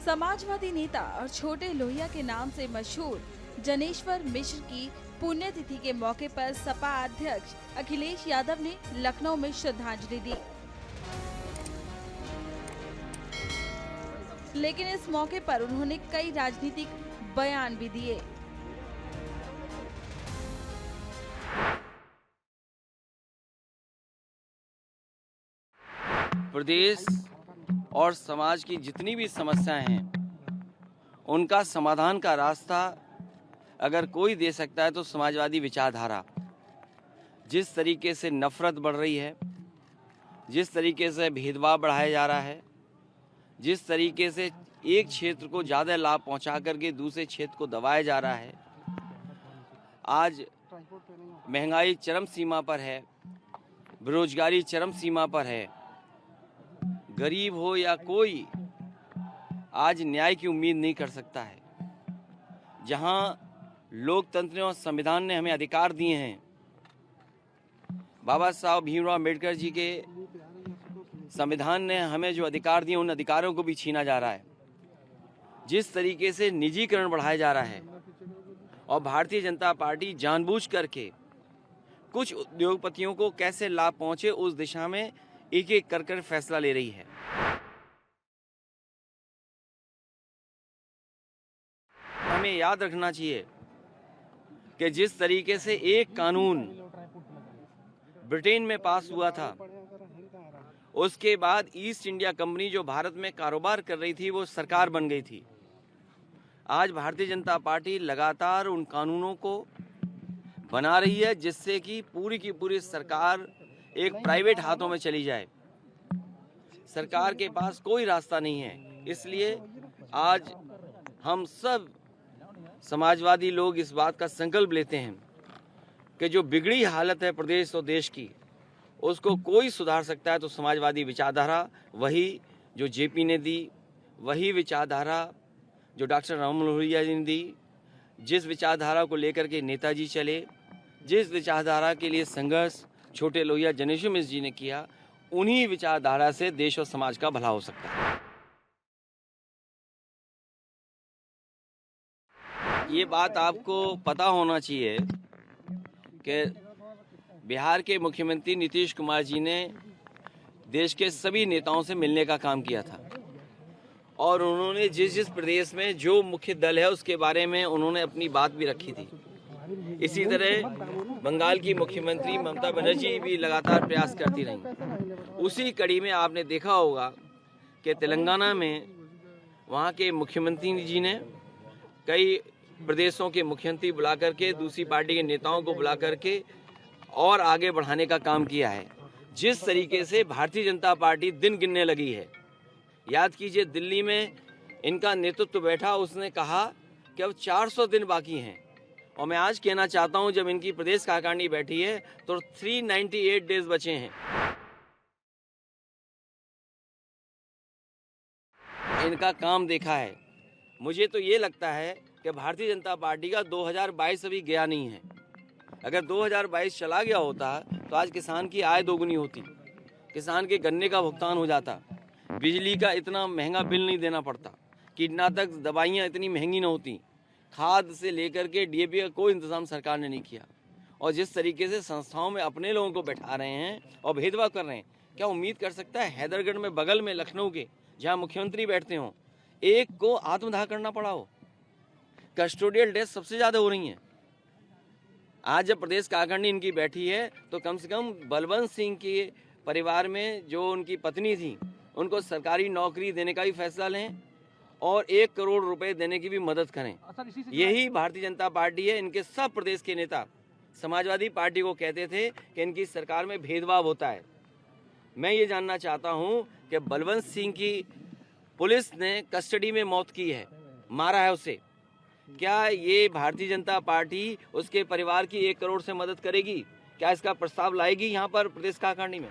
समाजवादी नेता और छोटे लोहिया के नाम से मशहूर जनेश्वर मिश्र की पुण्यतिथि के मौके पर सपा अध्यक्ष अखिलेश यादव ने लखनऊ में श्रद्धांजलि दी। लेकिन इस मौके पर उन्होंने कई राजनीतिक बयान भी दिए। प्रदेश और समाज की जितनी भी समस्याएं हैं, उनका समाधान का रास्ता अगर कोई दे सकता है तो समाजवादी विचारधारा। जिस तरीके से नफरत बढ़ रही है, जिस तरीके से भेदभाव बढ़ाया जा रहा है, जिस तरीके से एक क्षेत्र को ज़्यादा लाभ पहुंचा करके दूसरे क्षेत्र को दबाया जा रहा है, आज महंगाई चरम सीमा पर है, बेरोजगारी चरम सीमा पर है, गरीब हो या कोई आज न्याय की उम्मीद नहीं कर सकता है। जहां लोकतंत्र और संविधान ने हमें अधिकार दिए हैं, बाबा साहब भीमराव अम्बेडकर जी के संविधान ने हमें जो अधिकार दिए, उन अधिकारों को भी छीना जा रहा है। जिस तरीके से निजीकरण बढ़ाया जा रहा है और भारतीय जनता पार्टी जानबूझ करके कुछ उद्योगपतियों को कैसे लाभ पहुंचे उस दिशा में एक एक कर फैसला ले रही है। हमें याद रखना चाहिए कि जिस तरीके से एक कानून ब्रिटेन में पास हुआ था, उसके बाद ईस्ट इंडिया कंपनी जो भारत में कारोबार कर रही थी वो सरकार बन गई थी। आज भारतीय जनता पार्टी लगातार उन कानूनों को बना रही है जिससे कि पूरी की पूरी सरकार एक प्राइवेट हाथों में चली जाए। सरकार के पास कोई रास्ता नहीं है। इसलिए आज हम सब समाजवादी लोग इस बात का संकल्प लेते हैं कि जो बिगड़ी हालत है प्रदेश और देश की, उसको कोई सुधार सकता है तो समाजवादी विचारधारा, वही जो जेपी ने दी, वही विचारधारा जो डॉक्टर राम लोहिया जी ने दी, जिस विचारधारा को लेकर के नेताजी चले, जिस विचारधारा के लिए संघर्ष छोटे लोहिया जनेश्वर मिश्र जी ने किया, उन्हीं विचारधारा से देश और समाज का भला हो सकता है। ये बात आपको पता होना चाहिए कि बिहार के मुख्यमंत्री नीतीश कुमार जी ने देश के सभी नेताओं से मिलने का काम किया था और उन्होंने जिस प्रदेश में जो मुख्य दल है उसके बारे में उन्होंने अपनी बात भी रखी थी। इसी तरह बंगाल की मुख्यमंत्री ममता बनर्जी भी लगातार प्रयास करती रहीं। उसी कड़ी में आपने देखा होगा कि तेलंगाना में वहाँ के मुख्यमंत्री जी ने कई प्रदेशों के मुख्यमंत्री बुला करके, दूसरी पार्टी के नेताओं को बुला करके और आगे बढ़ाने का काम किया है। जिस तरीके से भारतीय जनता पार्टी दिन गिनने लगी है, याद कीजिए दिल्ली में इनका नेतृत्व बैठा, उसने कहा कि अब 400 दिन बाकी हैं और मैं आज कहना चाहता हूं जब इनकी प्रदेश कार्यकारिणी बैठी है तो 398 डेज बचे हैं। इनका काम देखा है। मुझे तो ये लगता है कि भारतीय जनता पार्टी का 2022 अभी गया नहीं है। अगर 2022 चला गया होता तो आज किसान की आय दोगुनी होती, किसान के गन्ने का भुगतान हो जाता, बिजली का इतना महंगा बिल नहीं देना पड़ता, कीटनाशक दवाइयाँ इतनी महंगी न होती, खाद से लेकर के डीएपी का कोई इंतजाम सरकार ने नहीं किया। और जिस तरीके से संस्थाओं में अपने लोगों को बैठा रहे हैं और भेदभाव कर रहे हैं, क्या उम्मीद कर सकता है हैदरगढ़ में बगल में लखनऊ के जहाँ मुख्यमंत्री बैठते हों, एक को आत्मदाह करना पड़ा हो? कस्टोडियल डेथ सबसे ज़्यादा हो रही हैं। आज जब प्रदेश कार्यकारिणी इनकी बैठी है तो कम से कम बलवंत सिंह के परिवार में जो उनकी पत्नी थी उनको सरकारी नौकरी देने का भी फैसला लें और 1 करोड़ रुपए देने की भी मदद करें। यही भारतीय जनता पार्टी है। इनके सब प्रदेश के नेता समाजवादी पार्टी को कहते थे कि इनकी सरकार में भेदभाव होता है। मैं ये जानना चाहता हूं कि बलवंत सिंह की पुलिस ने कस्टडी में मौत की है, मारा है उसे, क्या ये भारतीय जनता पार्टी उसके परिवार की 1 करोड़ से मदद करेगी? क्या इसका प्रस्ताव लाएगी यहाँ पर प्रदेश कार्यकारिणी में?